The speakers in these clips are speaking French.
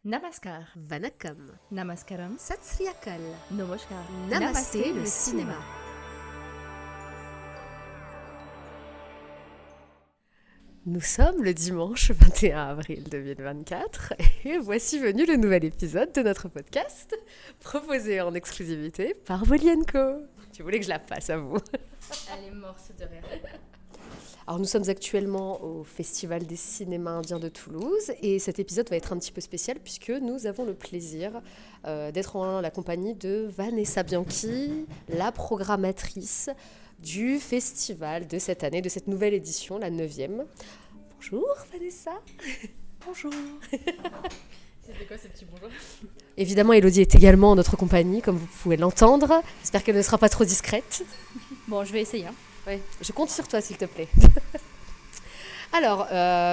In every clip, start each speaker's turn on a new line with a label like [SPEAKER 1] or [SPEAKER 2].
[SPEAKER 1] Namaskar,
[SPEAKER 2] Vanakkam,
[SPEAKER 1] Namaskaram,
[SPEAKER 2] Sat Sri Akal,
[SPEAKER 1] Namaskar,
[SPEAKER 2] Namasté le cinéma. Nous sommes le dimanche 21 avril 2024 et voici venu le nouvel épisode de notre podcast proposé en exclusivité par Volienko. Tu voulais que je la fasse à vous.
[SPEAKER 1] Elle est morte de rire.
[SPEAKER 2] Alors nous sommes actuellement au Festival des cinémas indiens de Toulouse et cet épisode va être un petit peu spécial puisque nous avons le plaisir d'être en la compagnie de Vanessa Bianchi, la programmatrice du festival de cette année, de cette nouvelle édition, la 9e. Bonjour Vanessa.
[SPEAKER 1] Bonjour. C'était quoi ce petit bonjour?
[SPEAKER 2] Évidemment, Elodie est également en notre compagnie, comme vous pouvez l'entendre. J'espère qu'elle ne sera pas trop discrète.
[SPEAKER 1] Bon, je vais essayer.
[SPEAKER 2] Ouais, je compte sur toi, s'il te plaît. Alors,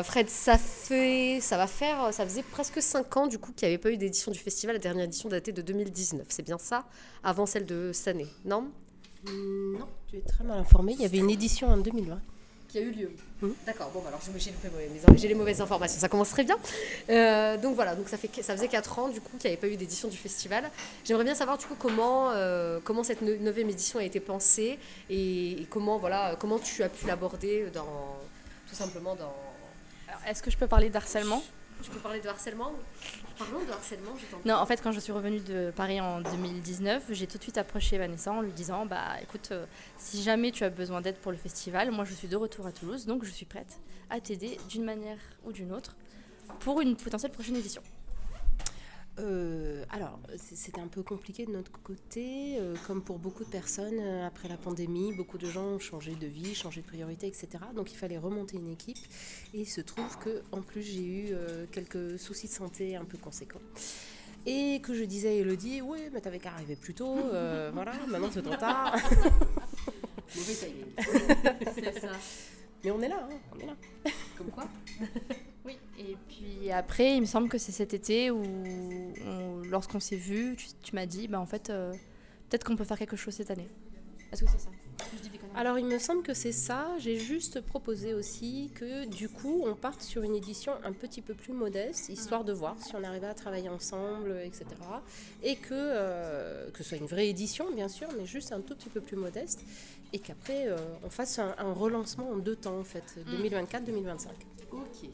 [SPEAKER 2] Fred, ça faisait presque 5 ans, du coup, qu'il n'y avait pas eu d'édition du festival. La dernière édition datait de 2019, c'est bien ça? Avant celle de cette année, non?
[SPEAKER 3] Non, tu es très mal informée. Il y avait une édition en 2020.
[SPEAKER 2] Qui a eu lieu.
[SPEAKER 3] Mmh.
[SPEAKER 2] D'accord, bon, alors j'ai les mauvaises informations, ça commence très bien. Donc voilà, ça faisait 4 ans, du coup, qu'il n'y avait pas eu d'édition du festival. J'aimerais bien savoir, du coup, comment cette 9e édition a été pensée et comment tu as pu l'aborder tout simplement dans...
[SPEAKER 1] Alors, est-ce que je peux parler d'harcèlement?
[SPEAKER 2] Tu peux parler de harcèlement? Parlons de harcèlement, je t'en prie.
[SPEAKER 1] Non, en fait, quand je suis revenue de Paris en 2019, j'ai tout de suite approché Vanessa en lui disant écoute, si jamais tu as besoin d'aide pour le festival, moi je suis de retour à Toulouse, donc je suis prête à t'aider d'une manière ou d'une autre pour une potentielle prochaine édition.
[SPEAKER 3] Alors, c'était un peu compliqué de notre côté. Comme pour beaucoup de personnes, après la pandémie, beaucoup de gens ont changé de vie, changé de priorité, etc. Donc, il fallait remonter une équipe. Et il se trouve qu'en plus, j'ai eu quelques soucis de santé un peu conséquents. Et que je disais à Elodie, oui, mais t'avais qu'à arriver plus tôt. Voilà, maintenant c'est trop tard.
[SPEAKER 2] Mauvais timing. C'est ça.
[SPEAKER 3] Mais on est là, on est là.
[SPEAKER 2] Comme quoi?
[SPEAKER 1] Oui, et puis après, il me semble que c'est cet été où, lorsqu'on s'est vus, tu m'as dit, en fait, peut-être qu'on peut faire quelque chose cette année. Est-ce que c'est ça?
[SPEAKER 3] Alors, il me semble que c'est ça. J'ai juste proposé aussi que, du coup, on parte sur une édition un petit peu plus modeste, histoire de voir si on arrivait à travailler ensemble, etc. Et que ce soit une vraie édition, bien sûr, mais juste un tout petit peu plus modeste. Et qu'après, on fasse un relancement en 2 temps, en fait, 2024-2025.
[SPEAKER 2] Ok.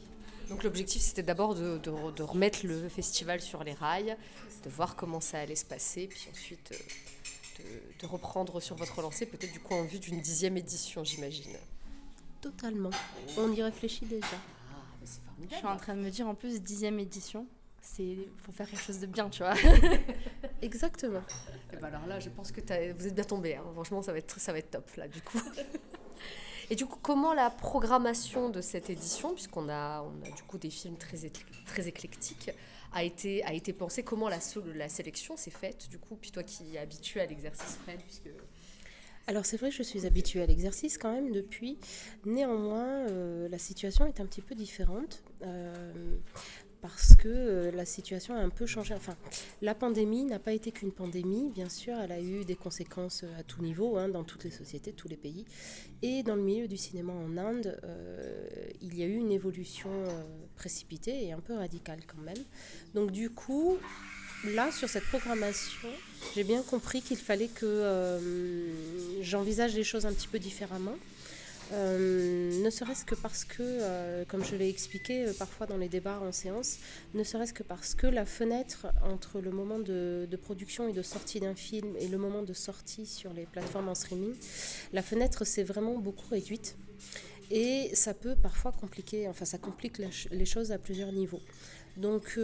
[SPEAKER 2] Donc l'objectif, c'était d'abord de remettre le festival sur les rails, de voir comment ça allait se passer, puis ensuite de reprendre sur votre lancée, peut-être du coup en vue d'une 10e édition, j'imagine.
[SPEAKER 3] Totalement. On y réfléchit déjà.
[SPEAKER 2] Ah, mais c'est
[SPEAKER 1] Je
[SPEAKER 2] formidable.
[SPEAKER 1] suis en train de me dire, en plus, 10e édition, faut faire quelque chose de bien, tu vois.
[SPEAKER 3] Exactement.
[SPEAKER 2] Et ben alors là, je pense que vous êtes bien tombés. Hein. Franchement, ça va être top, là, du coup. Et du coup, comment la programmation de cette édition, puisqu'on a du coup des films très éclectiques, a été pensée? Comment la sélection s'est faite, du coup? Puis toi qui es habitué à l'exercice, Fred, puisque...
[SPEAKER 3] Alors c'est vrai que je suis habituée à l'exercice quand même depuis. Néanmoins, la situation est un petit peu différente parce que la situation a un peu changé. Enfin, la pandémie n'a pas été qu'une pandémie, bien sûr, elle a eu des conséquences à tout niveau, dans toutes les sociétés, tous les pays. Et dans le milieu du cinéma en Inde, il y a eu une évolution précipitée et un peu radicale quand même. Donc du coup... Là, sur cette programmation, j'ai bien compris qu'il fallait que j'envisage les choses un petit peu différemment. Ne serait-ce que parce que, comme je l'ai expliqué parfois dans les débats en séance, ne serait-ce que parce que la fenêtre entre le moment de production et de sortie d'un film et le moment de sortie sur les plateformes en streaming, la fenêtre s'est vraiment beaucoup réduite. Et ça peut parfois ça complique les choses à plusieurs niveaux. Donc...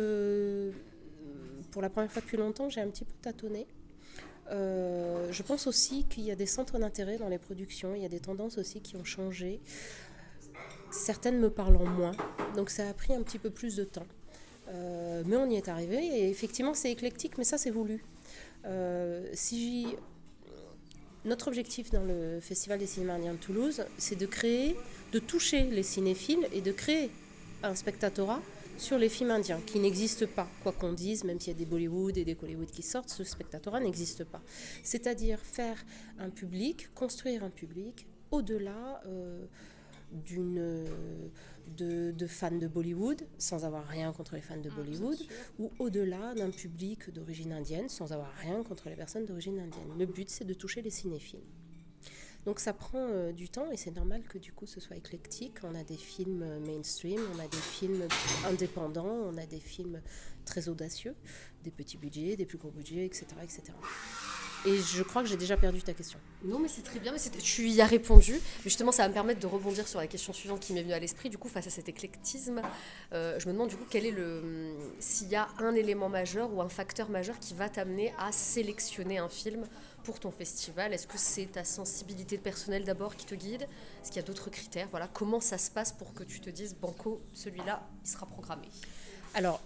[SPEAKER 3] pour la première fois depuis longtemps, j'ai un petit peu tâtonné. Je pense aussi qu'il y a des centres d'intérêt dans les productions, il y a des tendances aussi qui ont changé, certaines me parlant moins, donc ça a pris un petit peu plus de temps. Mais on y est arrivé, et effectivement c'est éclectique, mais ça c'est voulu. Notre objectif dans le Festival des cinémas indiens de Toulouse, c'est de toucher les cinéphiles et de créer un spectatorat sur les films indiens, qui n'existent pas, quoi qu'on dise, même s'il y a des Bollywood et des Hollywood qui sortent, ce spectatorat n'existe pas. C'est-à-dire faire un public, construire un public, au-delà de fans de Bollywood, sans avoir rien contre les fans de Bollywood, ou au-delà d'un public d'origine indienne, sans avoir rien contre les personnes d'origine indienne. Le but, c'est de toucher les cinéphiles. Donc ça prend du temps et c'est normal que du coup ce soit éclectique. On a des films mainstream, on a des films indépendants, on a des films très audacieux, des petits budgets, des plus gros budgets, etc. etc. Et je crois que j'ai déjà perdu ta question.
[SPEAKER 2] Non, mais c'est très bien, tu y as répondu. Justement, ça va me permettre de rebondir sur la question suivante qui m'est venue à l'esprit. Du coup, face à cet éclectisme, je me demande du coup s'il y a un élément majeur ou un facteur majeur qui va t'amener à sélectionner un film pour ton festival. Est-ce que c'est ta sensibilité personnelle d'abord qui te guide ? Est-ce qu'il y a d'autres critères ? Voilà, comment ça se passe pour que tu te dises, banco, celui-là, il sera programmé ?
[SPEAKER 3] Alors,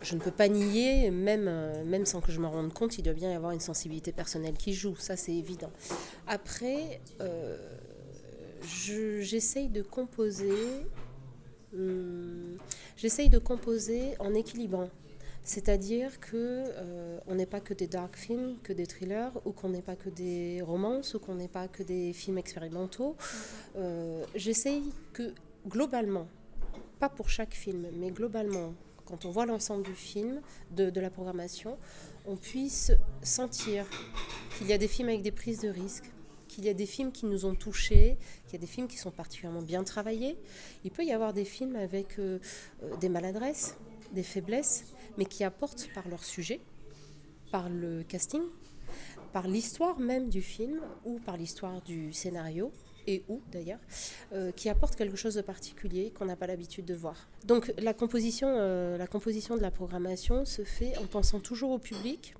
[SPEAKER 3] je ne peux pas nier, même sans que je me rende compte, il doit bien y avoir une sensibilité personnelle qui joue, ça c'est évident. Après, j'essaye de composer en équilibrant. C'est-à-dire qu'on n'est pas que des dark films, que des thrillers, ou qu'on n'est pas que des romances, ou qu'on n'est pas que des films expérimentaux. J'essaye que globalement, pas pour chaque film, mais globalement, quand on voit l'ensemble du film, de la programmation, on puisse sentir qu'il y a des films avec des prises de risques, qu'il y a des films qui nous ont touchés, qu'il y a des films qui sont particulièrement bien travaillés. Il peut y avoir des films avec des maladresses, des faiblesses, mais qui apportent par leur sujet, par le casting, par l'histoire même du film ou par l'histoire du scénario, et où d'ailleurs, qui apportent quelque chose de particulier qu'on n'a pas l'habitude de voir. Donc la composition de la programmation se fait en pensant toujours au public,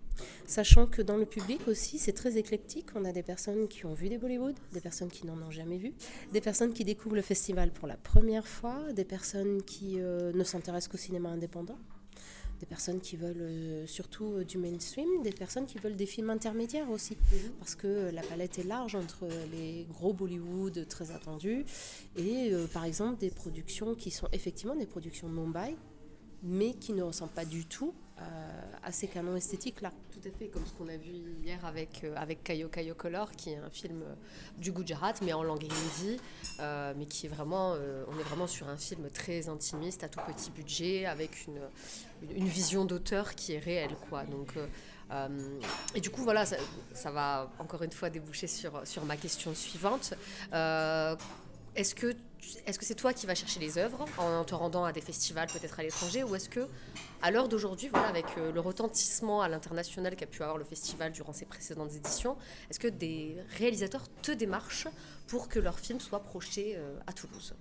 [SPEAKER 3] sachant que dans le public aussi, c'est très éclectique. On a des personnes qui ont vu des Bollywood, des personnes qui n'en ont jamais vu, des personnes qui découvrent le festival pour la première fois, des personnes qui ne s'intéressent qu'au cinéma indépendant, des personnes qui veulent surtout du mainstream, des personnes qui veulent des films intermédiaires aussi, parce que la palette est large entre les gros Bollywood très attendus et par exemple des productions qui sont effectivement des productions de Mumbai, mais qui ne ressemblent pas du tout à ces canons esthétiques-là.
[SPEAKER 2] Tout à fait, comme ce qu'on a vu hier avec Kayo Kayo Color, qui est un film du Gujarat, mais en langue hindi, mais qui est vraiment, on est vraiment sur un film très intimiste, à tout petit budget, avec une vision d'auteur qui est réelle, quoi. Donc, et du coup, voilà, ça va encore une fois déboucher sur ma question suivante. Est-ce que c'est toi qui vas chercher les œuvres en te rendant à des festivals peut-être à l'étranger, ou est-ce que à l'heure d'aujourd'hui, voilà, avec le retentissement à l'international qu'a pu avoir le festival durant ses précédentes éditions, est-ce que des réalisateurs te démarchent pour que leurs films soient projetés à Toulouse ?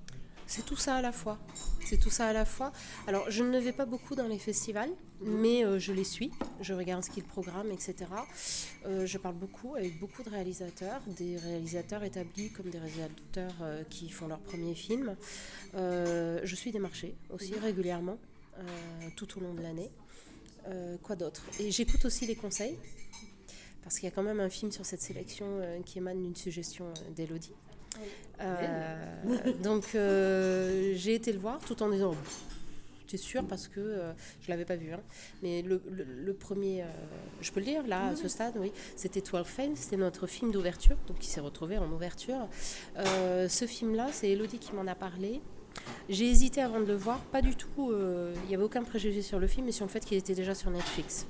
[SPEAKER 3] C'est tout ça à la fois. C'est tout ça à la fois. Alors, je ne vais pas beaucoup dans les festivals, mais je les suis. Je regarde ce qu'ils programment, etc. Je parle beaucoup avec beaucoup de réalisateurs, des réalisateurs établis comme des réalisateurs qui font leur premier film. Je suis démarchée aussi régulièrement, tout au long de l'année. Quoi d'autre ? Et j'écoute aussi les conseils, parce qu'il y a quand même un film sur cette sélection qui émane d'une suggestion d'Élodie. Donc j'ai été le voir tout en disant t'es sûr, parce que je l'avais pas vu, hein. Mais le premier, je peux le dire là à ce stade, oui, c'était 12 Fails, c'était notre film d'ouverture, donc qui s'est retrouvé en ouverture. Ce film là, c'est Élodie qui m'en a parlé. J'ai hésité avant de le voir, pas du tout, il n'y avait aucun préjugé sur le film, mais sur le fait qu'il était déjà sur Netflix.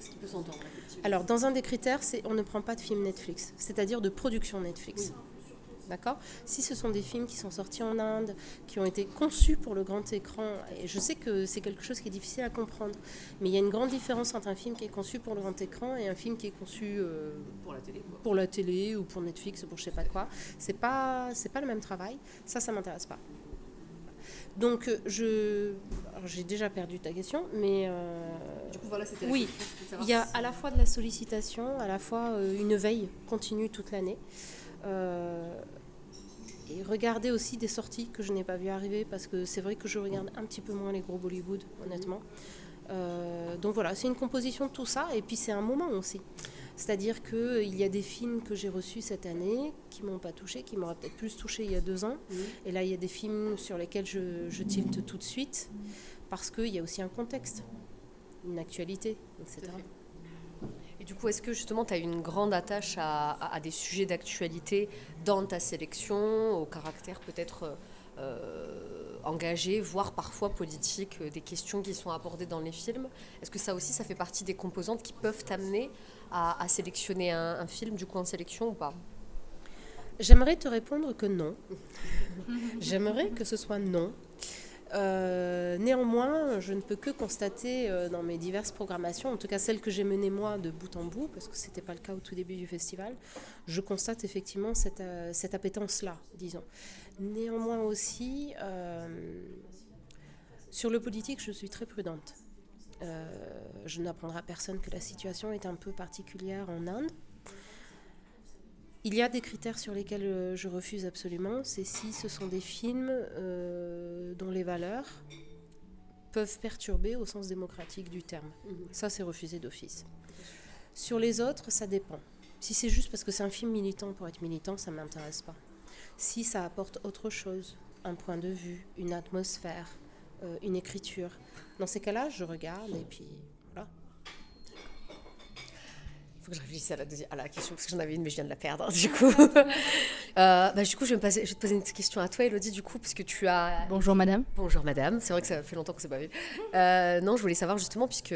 [SPEAKER 2] Ce qui peut s'entendre, effectivement.
[SPEAKER 3] Alors dans un des critères, c'est on ne prend pas de film Netflix, c'est-à-dire de production Netflix. Oui. D'accord ? Si ce sont des films qui sont sortis en Inde, qui ont été conçus pour le grand écran, et je sais que c'est quelque chose qui est difficile à comprendre, mais il y a une grande différence entre un film qui est conçu pour le grand écran et un film qui est conçu pour la télé ou pour Netflix ou pour je sais pas quoi. C'est pas le même travail. Ça m'intéresse pas. Donc alors, j'ai déjà perdu ta question, mais
[SPEAKER 2] du coup voilà, c'était
[SPEAKER 3] oui, il y a à la fois de la sollicitation, à la fois une veille continue toute l'année. Et regarder aussi des sorties que je n'ai pas vu arriver, parce que c'est vrai que je regarde un petit peu moins les gros Bollywood, honnêtement. Donc voilà, c'est une composition de tout ça, et puis c'est un moment aussi. C'est-à-dire qu'il y a des films que j'ai reçus cette année qui ne m'ont pas touchée, qui m'auraient peut-être plus touchée il y a 2 ans. Et là, il y a des films sur lesquels je tilte tout de suite, parce qu'il y a aussi un contexte, une actualité, etc.
[SPEAKER 2] Et du coup, est-ce que justement tu as une grande attache à des sujets d'actualité dans ta sélection, au caractère peut-être engagé, voire parfois politique, des questions qui sont abordées dans les films? Est-ce que ça aussi, ça fait partie des composantes qui peuvent t'amener à sélectionner un film du coup en sélection ou pas?
[SPEAKER 3] J'aimerais te répondre que non. J'aimerais que ce soit non. Néanmoins, je ne peux que constater dans mes diverses programmations, en tout cas celles que j'ai menées moi de bout en bout, parce que ce n'était pas le cas au tout début du festival, je constate effectivement cette appétence-là, disons. Néanmoins aussi, sur le politique, je suis très prudente. Je n'apprendrai à personne que la situation est un peu particulière en Inde. Il y a des critères sur lesquels je refuse absolument, c'est si ce sont des films dont les valeurs peuvent perturber au sens démocratique du terme. Ça, c'est refusé d'office. Sur les autres, ça dépend. Si c'est juste parce que c'est un film militant pour être militant, ça ne m'intéresse pas. Si ça apporte autre chose, un point de vue, une atmosphère, une écriture, dans ces cas-là, je regarde et puis voilà.
[SPEAKER 2] Faut que je réfléchisse à la question parce que j'en avais une mais je viens de la perdre du coup. Du coup je vais te poser une petite question à toi Elodie du coup parce que tu as...
[SPEAKER 1] Bonjour madame.
[SPEAKER 2] Bonjour madame, c'est vrai que ça fait longtemps qu'on ne s'est pas vu. Non, je voulais savoir justement puisque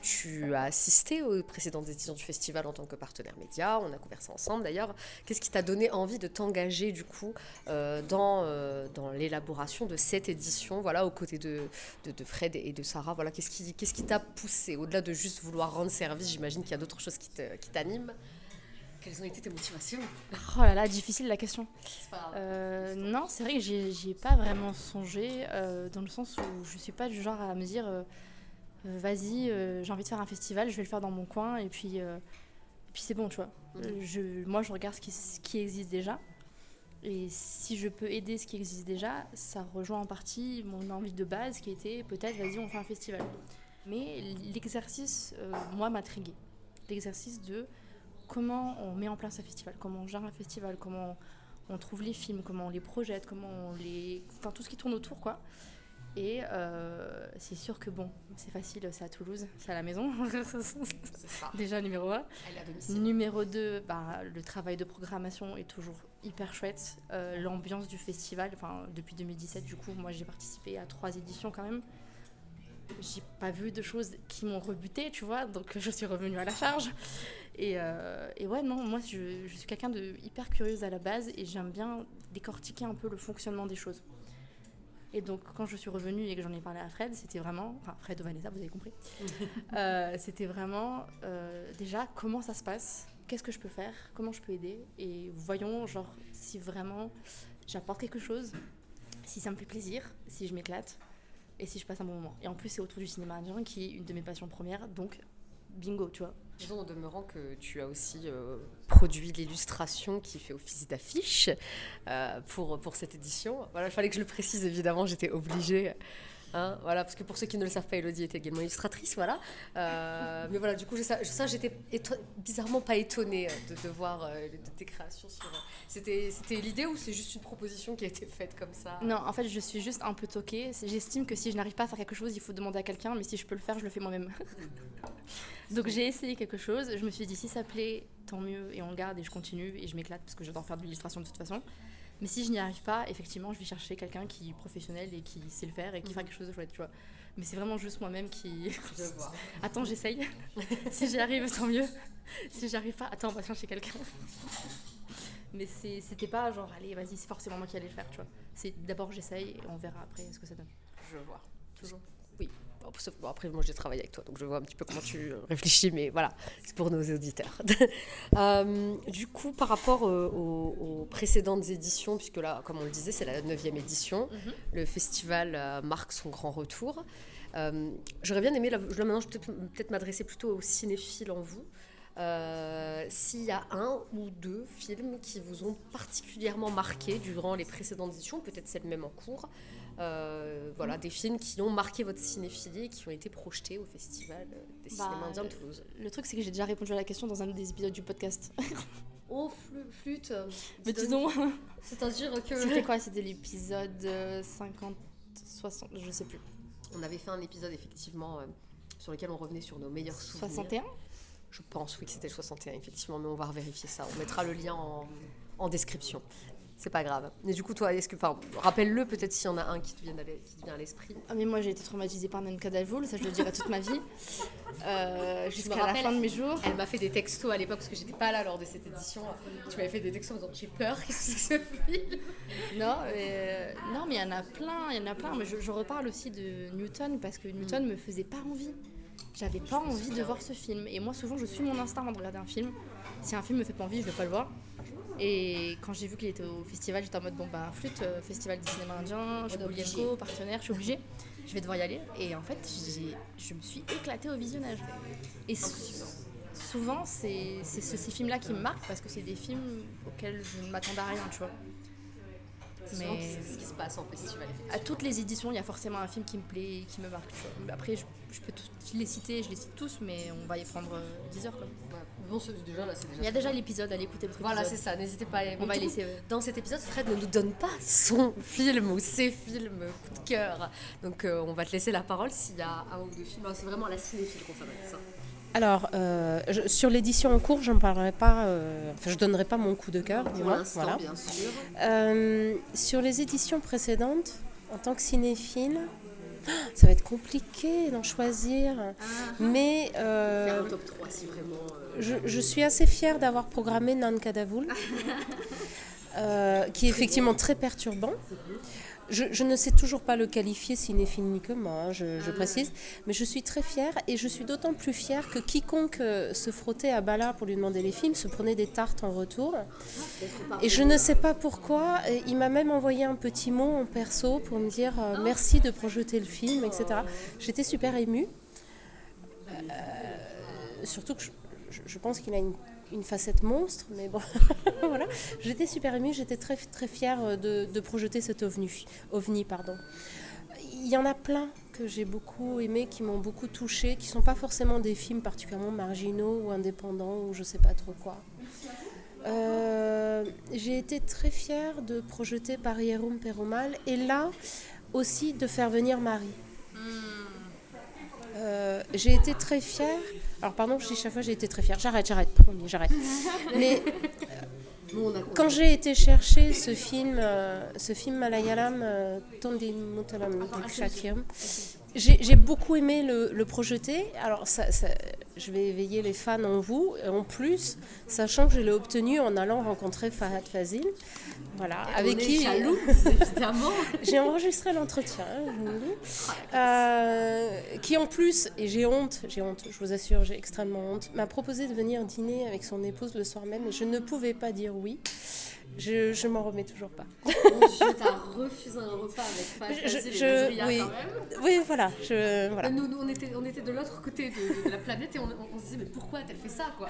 [SPEAKER 2] tu as assisté aux précédentes éditions du festival en tant que partenaire média, on a couvert ça ensemble d'ailleurs. Qu'est-ce qui t'a donné envie de t'engager du coup dans l'élaboration de cette édition, voilà, aux côtés de Fred et de Sarah, voilà, qu'est-ce qui t'a poussé au-delà de juste vouloir rendre service, j'imagine qu'il y a d'autres choses qui t'animent. Quelles ont été tes motivations?
[SPEAKER 1] Oh là là, difficile la question.
[SPEAKER 2] C'est pas grave.
[SPEAKER 1] Non, c'est vrai que j'y ai pas vraiment songé, dans le sens où je suis pas du genre à me dire vas-y, j'ai envie de faire un festival, je vais le faire dans mon coin et puis c'est bon, tu vois. Moi, je regarde ce qui existe déjà. Et si je peux aider ce qui existe déjà, ça rejoint en partie mon envie de base qui était peut-être vas-y, on fait un festival. Mais l'exercice, moi, m'intriguait. L'exercice de comment on met en place un festival, comment on gère un festival, comment on trouve les films, comment on les projette, enfin tout ce qui tourne autour, quoi. Et c'est sûr que bon, c'est facile, c'est à Toulouse, c'est à la maison.
[SPEAKER 2] C'est ça.
[SPEAKER 1] Déjà numéro 1.
[SPEAKER 2] Elle est à domicile.
[SPEAKER 1] Numéro 2, le travail de programmation est toujours hyper chouette. L'ambiance du festival, depuis 2017 du coup, moi j'ai participé à 3 éditions quand même. J'ai pas vu de choses qui m'ont rebuté, tu vois, donc je suis revenue à la charge. Et ouais, non, moi je suis quelqu'un de hyper curieuse à la base et j'aime bien décortiquer un peu le fonctionnement des choses. Et donc quand je suis revenue et que j'en ai parlé à Fred, c'était vraiment, Fred ou Vanessa, vous avez compris, c'était vraiment déjà comment ça se passe, qu'est-ce que je peux faire, comment je peux aider, et voyons genre si vraiment j'apporte quelque chose, si ça me fait plaisir, si je m'éclate. Et si je passe un bon moment. Et en plus, c'est autour du cinéma indien qui est une de mes passions premières, donc bingo, tu vois.
[SPEAKER 2] Disons en demeurant que tu as aussi produit l'illustration qui fait office d'affiche pour cette édition. Voilà, il fallait que je le précise, évidemment, j'étais obligée. Voilà, parce que pour ceux qui ne le savent pas, Elodie était également illustratrice, voilà. Mais voilà, du coup, ça j'étais bizarrement pas étonnée de voir tes créations sur... C'était l'idée ou c'est juste une proposition qui a été faite comme ça?
[SPEAKER 1] Non, en fait, je suis juste un peu toquée. J'estime que si je n'arrive pas à faire quelque chose, il faut demander à quelqu'un, mais si je peux le faire, je le fais moi-même. Donc j'ai essayé quelque chose, je me suis dit si ça plaît, tant mieux, et on le garde et je continue et je m'éclate parce que j'adore faire de l'illustration de toute façon. Mais si je n'y arrive pas, effectivement, je vais chercher quelqu'un qui est professionnel et qui sait le faire et qui fera quelque chose de chouette, tu vois. Mais c'est vraiment juste moi-même qui...
[SPEAKER 2] Je vois.
[SPEAKER 1] Attends, j'essaye. Si j'y arrive, tant mieux. Si j'y arrive pas, attends, on va chercher quelqu'un. Mais c'était pas genre, allez, vas-y, c'est forcément moi qui allais le faire, tu vois. C'est d'abord j'essaye et on verra après ce que ça donne.
[SPEAKER 2] Je vois. Toujours. Oui. Bon, après, moi, j'ai travaillé avec toi, donc je vois un petit peu comment tu réfléchis, mais voilà, c'est pour nos auditeurs. Du coup, par rapport aux précédentes éditions, puisque là, comme on le disait, c'est la 9e édition, le festival marque son grand retour. J'aurais bien aimé, maintenant, je vais peut-être m'adresser plutôt aux cinéphiles en vous. S'il y a un ou deux films qui vous ont particulièrement marqué durant les précédentes éditions, peut-être celles même en cours, voilà, des films qui ont marqué votre cinéphilie, qui ont été projetés au Festival des cinémas indiens de Toulouse.
[SPEAKER 1] Le truc, c'est que j'ai déjà répondu à la question dans un des épisodes du podcast.
[SPEAKER 2] Oh, flûte.
[SPEAKER 1] Mais disons...
[SPEAKER 2] C'est-à-dire que...
[SPEAKER 1] C'était quoi? C'était l'épisode 50, 60, je sais plus.
[SPEAKER 2] On avait fait un épisode, effectivement, sur lequel on revenait sur nos meilleurs souvenirs.
[SPEAKER 1] 61
[SPEAKER 2] Je pense, oui, que c'était le 61, effectivement, mais on va revérifier ça. On mettra le lien en description. C'est pas grave. Mais du coup, toi, rappelle-le peut-être s'il y en a un qui te vient à l'esprit.
[SPEAKER 1] Ah mais moi j'ai été traumatisée par Nanka Davoul, ça je le dirai toute ma vie, jusqu'à la fin de mes jours.
[SPEAKER 2] Elle m'a fait des textos à l'époque parce que j'étais pas là lors de cette édition. Tu m'avais fait des textos en disant j'ai peur, qu'est-ce que c'est que ce film ?
[SPEAKER 1] Non, mais il y en a plein. Mais je reparle aussi de Newton parce que Newton me faisait pas envie. J'avais pas envie de voir ce film. Et moi souvent je suis mon instinct avant de regarder un film. Si un film me fait pas envie, je vais pas le voir. Et quand j'ai vu qu'il était au festival, j'étais en mode flûte, festival du cinéma indien, je suis Boulienko, partenaire, je suis obligée, je vais devoir y aller. Et en fait, je me suis éclatée au visionnage. Et souvent, c'est ces films-là qui me marquent parce que c'est des films auxquels je ne m'attendais à rien, tu vois.
[SPEAKER 2] Mais c'est ce qui se passe en festival.
[SPEAKER 1] À toutes les éditions, il y a forcément un film qui me plaît et qui me marque. Tu vois. Après, je peux les citer, je les cite tous, mais on va y prendre 10 heures. Quoi.
[SPEAKER 2] Ouais. Bon, déjà, là, c'est déjà.
[SPEAKER 1] Il y a déjà l'épisode, allez écouter le truc.
[SPEAKER 2] Voilà, c'est ça, n'hésitez pas à aller.
[SPEAKER 1] On va laisser.
[SPEAKER 2] Dans cet épisode, Fred ne nous donne pas son film ou ses films coup de cœur. Donc, on va te laisser la parole s'il y a un ou deux films. C'est vraiment la cinéphile qu'on s'appelle ça.
[SPEAKER 3] Alors, sur l'édition en cours, j'en parlerai pas. Je donnerai pas mon coup de cœur.
[SPEAKER 2] Pour l'instant, voilà. Bien sûr.
[SPEAKER 3] Sur les éditions précédentes, en tant que cinéphile, ça va être compliqué d'en choisir. Mais
[SPEAKER 2] faire un top 3 si vraiment.
[SPEAKER 3] Je suis assez fière d'avoir programmé Nanka Davoul, qui est effectivement très perturbant. Je ne sais toujours pas le qualifier cinéphile uniquement, je précise, mais je suis très fière et je suis d'autant plus fière que quiconque se frottait à Bala pour lui demander les films se prenait des tartes en retour. Et je ne sais pas pourquoi, il m'a même envoyé un petit mot en perso pour me dire merci de projeter le film, etc. J'étais super émue, surtout que je pense qu'il a une facette monstre, mais bon, voilà. J'étais super émue, j'étais très, très fière de projeter cet ovni. Il y en a plein que j'ai beaucoup aimé, qui m'ont beaucoup touchée, qui ne sont pas forcément des films particulièrement marginaux ou indépendants ou je ne sais pas trop quoi. J'ai été très fière de projeter Pariyerum Perumal et là aussi de faire venir Marie. J'ai été très fière. Alors pardon, je dis chaque fois j'ai été très fière. J'arrête. Mais quand j'ai été chercher ce film Malayalam, Tondin Mutalam Dikshakyam, j'ai beaucoup aimé le projeter. Alors je vais éveiller les fans en vous. En plus, sachant que je l'ai obtenu en allant rencontrer Fahad Fazil. Voilà, avec qui
[SPEAKER 2] jaloux, évidemment.
[SPEAKER 3] J'ai enregistré l'entretien, qui en plus, et j'ai honte, je vous assure, j'ai extrêmement honte, m'a proposé de venir dîner avec son épouse le soir même et je ne pouvais pas dire oui. Je m'en remets toujours pas.
[SPEAKER 2] Mon Dieu, t'as refusé un repas avec Fahad Fazil et Nazria
[SPEAKER 3] oui.
[SPEAKER 2] quand même.
[SPEAKER 3] Oui, voilà. Voilà.
[SPEAKER 2] Nous, on était de l'autre côté de la planète et on se disait mais pourquoi a-t-elle fait ça quoi ?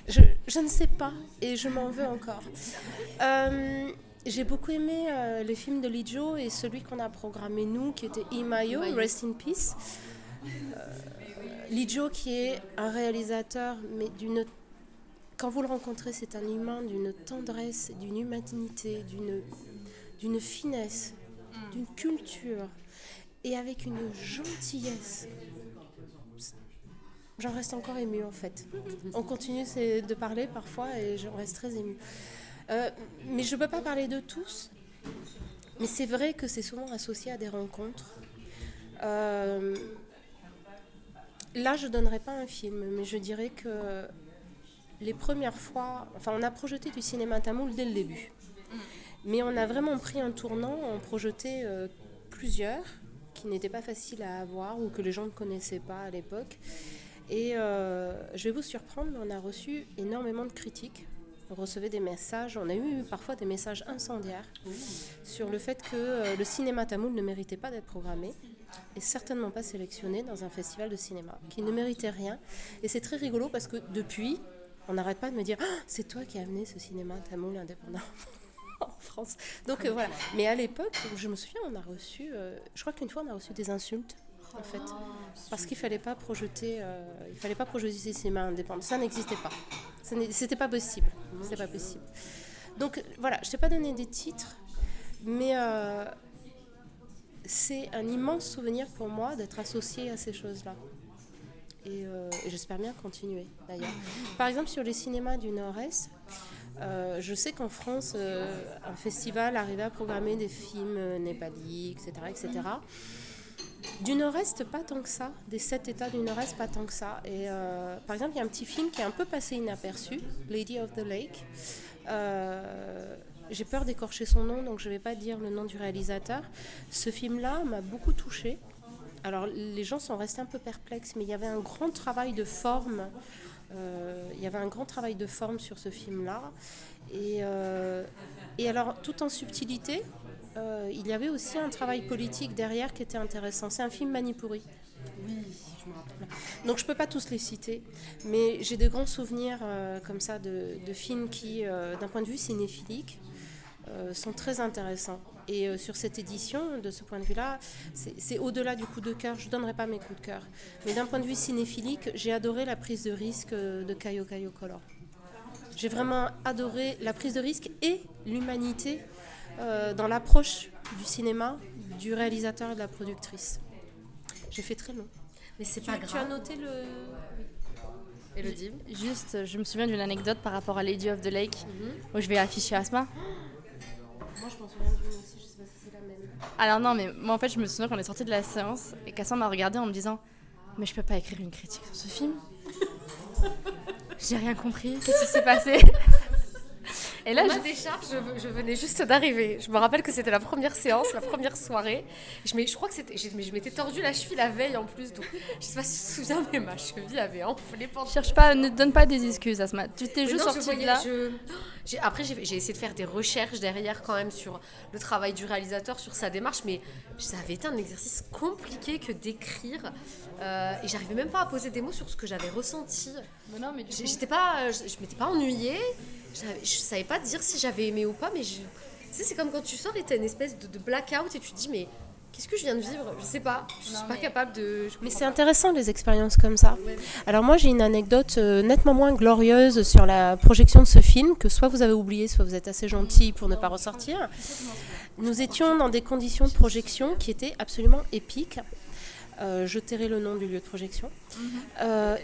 [SPEAKER 3] Je ne sais pas et je m'en veux encore. J'ai beaucoup aimé les films de Lijo et celui qu'on a programmé nous, qui était Imayo, Rest in Peace. Lijo qui est un réalisateur, mais quand vous le rencontrez, c'est un humain d'une tendresse, d'une humanité, d'une finesse, d'une culture et avec une gentillesse. J'en reste encore émue en fait. On continue de parler parfois et j'en reste très émue. Mais je ne peux pas parler de tous, mais c'est vrai que c'est souvent associé à des rencontres. Là, je ne donnerai pas un film, mais je dirais que les premières fois... Enfin, on a projeté du cinéma tamoul dès le début. Mais on a vraiment pris un tournant, on projetait plusieurs, qui n'étaient pas faciles à avoir ou que les gens ne connaissaient pas à l'époque. Et je vais vous surprendre, mais on a reçu énormément de critiques. On recevait des messages, on a eu parfois des messages incendiaires sur le fait que le cinéma tamoul ne méritait pas d'être programmé et certainement pas sélectionné dans un festival de cinéma, qui ne méritait rien. Et c'est très rigolo parce que depuis, on n'arrête pas de me dire « c'est toi qui as amené ce cinéma tamoul indépendant en France ». Donc voilà. Mais à l'époque, je me souviens, on a reçu, je crois qu'une fois on a reçu des insultes. En fait, parce qu'il fallait pas projeter ces cinémas indépendants. Ça n'existait pas. C'était pas possible. C'était pas possible. Donc voilà, je t'ai pas donné des titres, mais c'est un immense souvenir pour moi d'être associée à ces choses-là. et j'espère bien continuer d'ailleurs. Par exemple, sur les cinémas du Nord-Est, je sais qu'en France, un festival arrivait à programmer des films népalais, etc. Du Nord-Est, pas tant que ça. Des 7 États du Nord-Est, pas tant que ça. Et par exemple, il y a un petit film qui est un peu passé inaperçu, Lady of the Lake. J'ai peur d'écorcher son nom, donc je ne vais pas dire le nom du réalisateur. Ce film-là m'a beaucoup touchée. Alors, les gens sont restés un peu perplexes, mais il y avait un grand travail de forme. Sur ce film-là. Et alors, tout en subtilité, il y avait aussi un travail politique derrière qui était intéressant. C'est un film Manipuri.
[SPEAKER 2] Oui, je me rappelle.
[SPEAKER 3] Donc je ne peux pas tous les citer, mais j'ai de grands souvenirs comme ça de films qui, d'un point de vue cinéphilique, sont très intéressants. Et sur cette édition, de ce point de vue-là, c'est au-delà du coup de cœur. Je ne donnerai pas mes coups de cœur. Mais d'un point de vue cinéphilique, j'ai adoré la prise de risque de Caio Color. J'ai vraiment adoré la prise de risque et l'humanité dans l'approche du cinéma, du réalisateur et de la productrice. J'ai fait très long.
[SPEAKER 2] Mais c'est pas grave.
[SPEAKER 3] Tu as noté le...
[SPEAKER 2] Élodie.
[SPEAKER 1] Juste, je me souviens d'une anecdote par rapport à Lady of the Lake, où je vais afficher Asma.
[SPEAKER 3] Moi, je m'en souviens d'une aussi, je sais pas si c'est la même.
[SPEAKER 1] Alors non, mais moi en fait, je me souviens qu'on est sorti de la séance et qu'Asma m'a regardé en me disant « Mais je peux pas écrire une critique sur ce film ?» J'ai rien compris, qu'est-ce qui s'est passé? Et là,
[SPEAKER 2] Ma décharge, je venais juste d'arriver. Je me rappelle que c'était la première séance, la première soirée. Je crois que je m'étais tordu la cheville la veille en plus. Donc, je sais pas si tu te souviens, mais ma cheville avait enflé pendant.
[SPEAKER 1] cherche pas, ne donne pas des excuses, Asma. Tu t'es juste sortie de là.
[SPEAKER 2] Après, j'ai essayé de faire des recherches derrière quand même sur le travail du réalisateur, sur sa démarche, mais ça avait été un exercice compliqué que d'écrire. Et j'arrivais même pas à poser des mots sur ce que j'avais ressenti.
[SPEAKER 1] Mais non, mais
[SPEAKER 2] Je m'étais pas ennuyée. Je savais pas dire si j'avais aimé ou pas, mais tu sais, c'est comme quand tu sors et t'as une espèce de blackout et tu te dis, mais qu'est-ce que je viens de vivre? Je sais pas, je suis pas capable de...
[SPEAKER 3] Mais c'est intéressant les expériences comme ça. Ouais. Alors moi j'ai une anecdote nettement moins glorieuse sur la projection de ce film, que soit vous avez oublié, soit vous êtes assez gentil pour ne pas ressortir. Nous étions dans des conditions de projection qui étaient absolument épiques. Je tairai le nom du lieu de projection.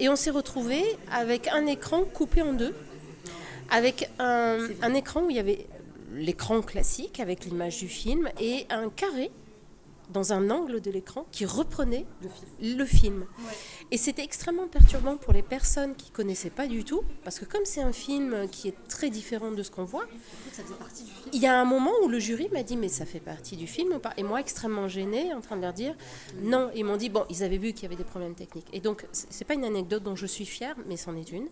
[SPEAKER 3] Et on s'est retrouvés avec un écran coupé en deux, avec un écran où il y avait l'écran classique avec l'image du film et un carré dans un angle de l'écran qui reprenait le film. Ouais. Et c'était extrêmement perturbant pour les personnes qui ne connaissaient pas du tout, parce que comme c'est un film qui est très différent de ce qu'on voit,
[SPEAKER 2] ça faisait partie du film.
[SPEAKER 3] Il y a un moment où le jury m'a dit mais ça fait partie du film ou pas? Et moi extrêmement gênée en train de leur dire non. Ils m'ont dit bon, ils avaient vu qu'il y avait des problèmes techniques. Et donc c'est pas une anecdote dont je suis fière, mais c'en est une.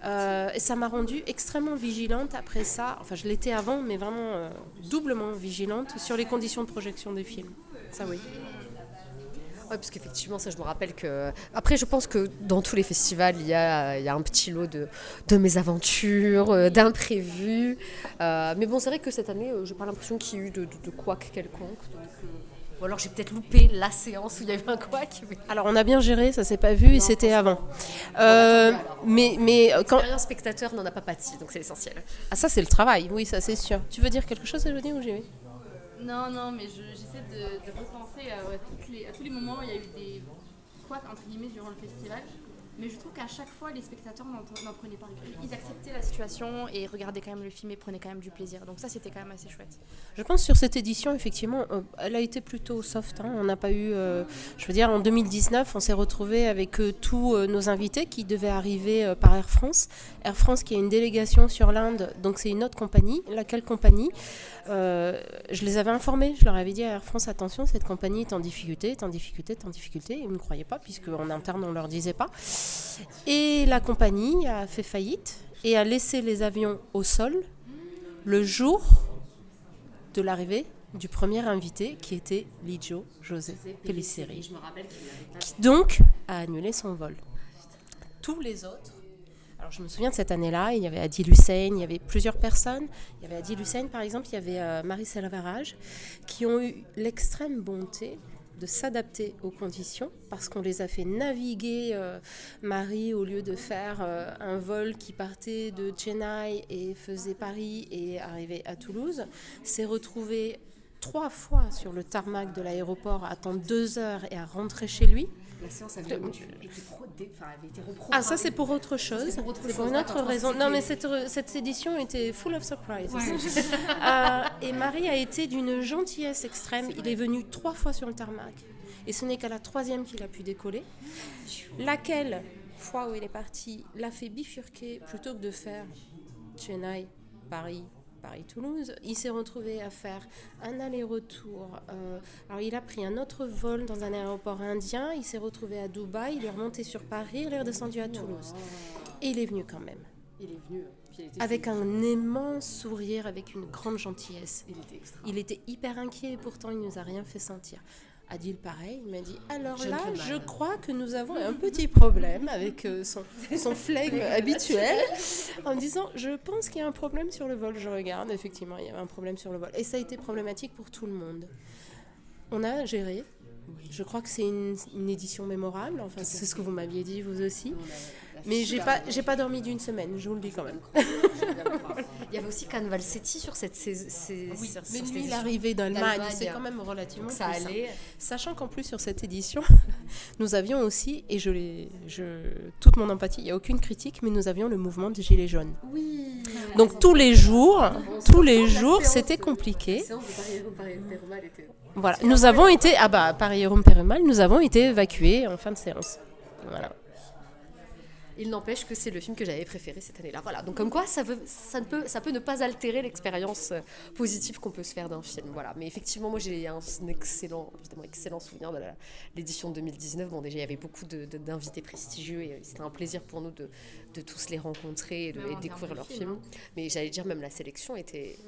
[SPEAKER 3] Et ça m'a rendue extrêmement vigilante après ça. Enfin je l'étais avant, mais vraiment doublement vigilante sur les conditions de projection des films. Ça oui.
[SPEAKER 2] Ouais, parce qu'effectivement, ça, je me rappelle que... Après, je pense que dans tous les festivals, il y a un petit lot de mésaventures, d'imprévus. Mais bon, c'est vrai que cette année, j'ai pas l'impression qu'il y ait eu de couac quelconque. Donc, ou alors j'ai peut-être loupé la séance où il y avait un couac. Mais...
[SPEAKER 3] Alors, on a bien géré, ça s'est pas vu et c'était avant. Mais quand...
[SPEAKER 2] L'expérience spectateur n'en a pas pâti, donc c'est l'essentiel.
[SPEAKER 3] Ah, ça, c'est le travail, oui, ça, c'est sûr. Tu veux dire quelque chose, Elodie, ou j'ai vu?
[SPEAKER 1] Non, mais j'essaie de repenser à tous les moments où il y a eu des couacs entre guillemets durant le festival. Mais je trouve qu'à chaque fois, les spectateurs n'en prenaient pas. Ils acceptaient la situation et regardaient quand même le film et prenaient quand même du plaisir. Donc ça, c'était quand même assez chouette.
[SPEAKER 3] Je pense sur cette édition, effectivement, elle a été plutôt soft. On n'a pas eu... je veux dire, en 2019, on s'est retrouvés avec tous nos invités qui devaient arriver par Air France. Air France qui a une délégation sur l'Inde, donc c'est une autre compagnie. Laquelle compagnie je les avais informés. Je leur avais dit à Air France, attention, cette compagnie est en difficulté. Ils ne me croyaient pas, puisqu'en interne, on ne leur disait pas. Et la compagnie a fait faillite et a laissé les avions au sol le jour de l'arrivée du premier invité qui était Lijo José Pellissieri, qui donc a annulé son vol. Tous les autres, alors je me souviens de cette année-là, il y avait Adil Hussein, il y avait plusieurs personnes. Il y avait Adil Hussein par exemple, il y avait Marie Selvaraj, qui ont eu l'extrême bonté de s'adapter aux conditions parce qu'on les a fait naviguer, Marie, au lieu de faire un vol qui partait de Chennai et faisait Paris et arrivait à Toulouse, s'est retrouvée 3 fois sur le tarmac de l'aéroport à attendre 2 heures et à rentrer chez lui.
[SPEAKER 2] La séance avait été reprogrammée.
[SPEAKER 3] Ah, ça c'est pour autre chose.
[SPEAKER 2] C'est pour autre
[SPEAKER 3] C'est
[SPEAKER 2] chose.
[SPEAKER 3] pour une autre
[SPEAKER 2] Attends,
[SPEAKER 3] raison. Non, mais
[SPEAKER 2] c'était-
[SPEAKER 3] cette édition était full of surprises.
[SPEAKER 2] Ouais.
[SPEAKER 3] Et Marie a été d'une gentillesse extrême. Il est venu 3 fois sur le tarmac. Et ce n'est qu'à la 3e qu'il a pu décoller. Laquelle fois où il est parti l'a fait bifurquer plutôt que de faire Chennai, Paris, Paris-Toulouse. Il s'est retrouvé à faire un aller-retour. Alors, il a pris un autre vol dans un aéroport indien. Il s'est retrouvé à Dubaï. Il est remonté sur Paris. Il est redescendu à Toulouse. Et il est venu quand même.
[SPEAKER 2] Il est venu. Puis il était
[SPEAKER 3] Avec un immense sourire, avec une grande gentillesse.
[SPEAKER 2] Il était extra.
[SPEAKER 3] Il était hyper inquiet et pourtant il ne nous a rien fait sentir. Adil, pareil, il m'a dit alors là,
[SPEAKER 2] Gentleman.
[SPEAKER 3] je crois que nous avons un petit problème avec son flegme habituel, en me disant je pense qu'il y a un problème sur le vol. Je regarde, effectivement, il y avait un problème sur le vol. Et ça a été problématique pour tout le monde. On a géré. Je crois que c'est une édition mémorable. Enfin, c'est ce que vous m'aviez dit, vous aussi. Mais j'ai pas dormi d'une semaine, je vous le dis quand même.
[SPEAKER 2] Il y avait aussi Can Valsetti sur cette
[SPEAKER 3] Mais lui, il est arrivé d'Allemagne, c'est quand même relativement
[SPEAKER 2] ça
[SPEAKER 3] plus simple.
[SPEAKER 2] allait.
[SPEAKER 3] Sachant qu'en plus, sur cette édition, nous avions aussi, et toute mon empathie, il n'y a aucune critique, mais nous avions le mouvement des Gilets jaunes.
[SPEAKER 2] Oui.
[SPEAKER 3] Donc tous les jours, c'était compliqué. Voilà, nous avons été, Paris-Jérôme-Pérumal, nous avons été évacués en fin de séance. Voilà.
[SPEAKER 2] Il n'empêche que c'est le film que j'avais préféré cette année-là. Voilà. Donc comme quoi, ça peut ne pas altérer l'expérience positive qu'on peut se faire d'un film. Voilà. Mais effectivement, moi j'ai un excellent souvenir de l'édition 2019. Bon, déjà il y avait beaucoup d'invités prestigieux et c'était un plaisir pour nous de tous les rencontrer et de découvrir leurs films. Mais j'allais dire même la sélection était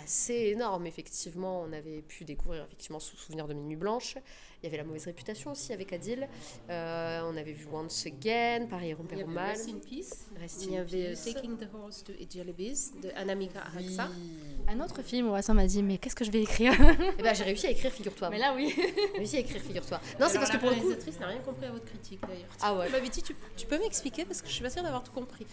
[SPEAKER 2] assez énorme. Effectivement, on avait pu découvrir effectivement Souvenir de Minuit Blanche. Il y avait La Mauvaise Réputation aussi avec Adil. On avait vu Once Again, Paris-Jérôme Pérumal.
[SPEAKER 3] Rest in Peace.
[SPEAKER 2] Rest
[SPEAKER 3] Il y
[SPEAKER 2] in
[SPEAKER 3] avait
[SPEAKER 2] Peace.
[SPEAKER 3] Taking the Horse to Ijalibiz de Anamika Arraksa.
[SPEAKER 1] Un autre film où Hassan m'a dit mais qu'est-ce que je vais écrire?
[SPEAKER 2] Eh ben, j'ai réussi à écrire, figure-toi.
[SPEAKER 1] Mais là oui.
[SPEAKER 2] J'ai réussi à écrire, figure-toi. Non, c'est parce que pour le coup.
[SPEAKER 3] La réalisatrice n'a rien compris à votre critique d'ailleurs.
[SPEAKER 2] Ah ouais.
[SPEAKER 3] Elle m'avait dit tu peux m'expliquer parce que je suis pas sûre d'avoir tout compris.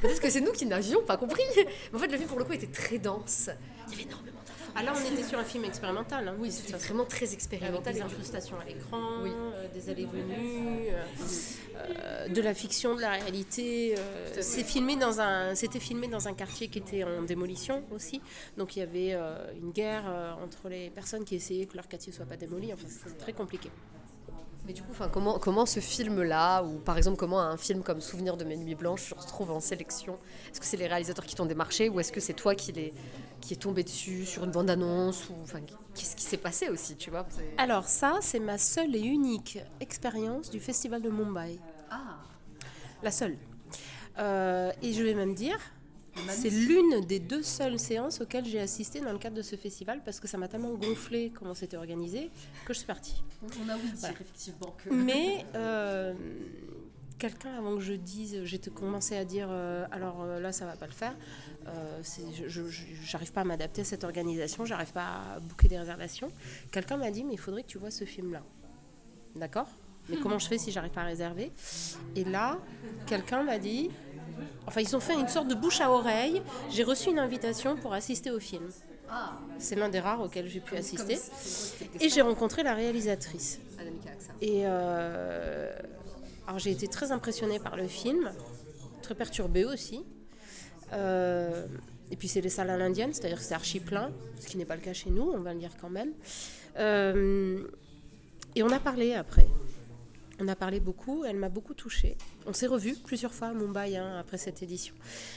[SPEAKER 2] Peut-être que c'est nous qui n'avions pas compris. Mais en fait, le film pour le coup était très dense. Il y avait énormément d'informations.
[SPEAKER 3] Ah là, on était sur un film expérimental. Hein,
[SPEAKER 2] Oui, c'était vraiment très
[SPEAKER 3] avec
[SPEAKER 2] expérimental.
[SPEAKER 3] des incrustations à l'écran,
[SPEAKER 2] Oui.
[SPEAKER 3] des allées-venues, de la fiction, de la réalité. C'était filmé dans un quartier qui était en démolition aussi. Donc il y avait une guerre entre les personnes qui essayaient que leur quartier ne soit pas démoli. Enfin, c'était très compliqué.
[SPEAKER 2] Mais du coup, comment ce film-là, ou par exemple comment un film comme Souvenir de mes nuits blanches se retrouve en sélection? Est-ce que c'est les réalisateurs qui t'ont démarché ou est-ce que c'est toi qui est tombé dessus sur une bande-annonce ou enfin qu'est-ce qui s'est passé aussi, tu vois?
[SPEAKER 3] Alors ça, c'est ma seule et unique expérience du festival de Mumbai.
[SPEAKER 2] Ah.
[SPEAKER 3] La seule. Et je vais même dire, c'est l'une des 2 seules séances auxquelles j'ai assisté dans le cadre de ce festival parce que ça m'a tellement gonflé comment c'était organisé que je suis partie.
[SPEAKER 2] On a ouï dire
[SPEAKER 3] Voilà.
[SPEAKER 2] effectivement que.
[SPEAKER 3] Mais quelqu'un, avant que je dise, j'ai commencé à dire là ça va pas le faire, j'arrive pas à m'adapter à cette organisation, j'arrive pas à booker des réservations. Quelqu'un m'a dit mais il faudrait que tu vois ce film-là. D'accord ? Mais comment je fais si j'arrive pas à réserver ? Et là, quelqu'un m'a dit, enfin ils ont fait une sorte de bouche à oreille, j'ai reçu une invitation pour assister au film.
[SPEAKER 2] Ah.
[SPEAKER 3] C'est l'un des rares auxquels j'ai pu assister. Et j'ai rencontré la réalisatrice. Et alors j'ai été très impressionnée par le film, très perturbée aussi. Et puis c'est les salles à l'indienne, c'est-à-dire que c'est archi plein, ce qui n'est pas le cas chez nous, on va le dire quand même. Et on a parlé après. On a parlé beaucoup, elle m'a beaucoup touchée. On s'est revus plusieurs fois à Mumbai après cette édition.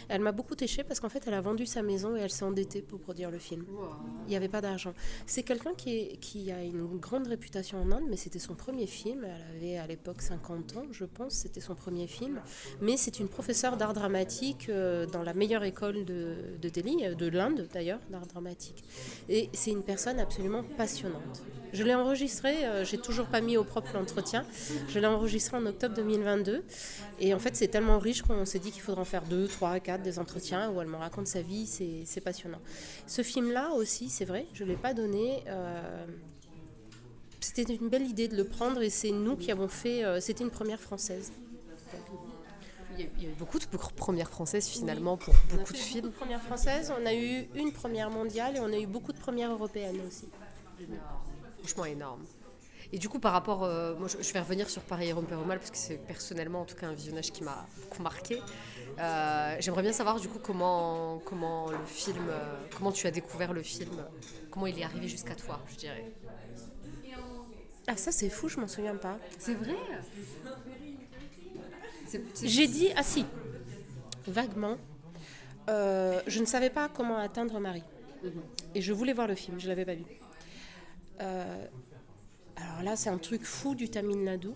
[SPEAKER 3] Elle m'a beaucoup touchée parce qu'en fait, elle a vendu sa maison et elle s'est endettée pour produire le film. Wow. Il n'y avait pas d'argent. C'est quelqu'un qui a une grande réputation en Inde, mais c'était son premier film. Elle avait à l'époque 50 ans, je pense. C'était son premier film. Mais c'est une professeure d'art dramatique dans la meilleure école de Delhi, de l'Inde d'ailleurs, d'art dramatique. Et c'est une personne absolument passionnante. Je l'ai enregistré, j'ai toujours pas mis au propre l'entretien. Je l'ai enregistré en octobre 2022. Et en fait, c'est tellement riche qu'on s'est dit qu'il faudra en faire 2, 3, 4 des entretiens où elle me raconte sa vie. C'est passionnant. Ce film-là aussi, c'est vrai, je ne l'ai pas donné. C'était une belle idée de le prendre et c'est nous qui avons fait. C'était une première française.
[SPEAKER 2] Il y a eu beaucoup de premières françaises finalement pour beaucoup de films.
[SPEAKER 3] Beaucoup de premières françaises, on a eu une première mondiale et on a eu beaucoup de premières européennes aussi.
[SPEAKER 2] Franchement énorme. Et du coup, par rapport, moi je vais revenir sur Pareil et Romper au mal parce que c'est personnellement en tout cas un visionnage qui m'a beaucoup marqué. J'aimerais bien savoir du coup comment le film, comment tu as découvert le film, comment il est arrivé jusqu'à toi, je dirais.
[SPEAKER 3] Ah, ça, c'est fou, je m'en souviens pas.
[SPEAKER 2] C'est vrai.
[SPEAKER 3] J'ai dit, ah si, vaguement, je ne savais pas comment atteindre Marie. Et je voulais voir le film, je ne l'avais pas vu. Alors là, c'est un truc fou du Tamil Nadu.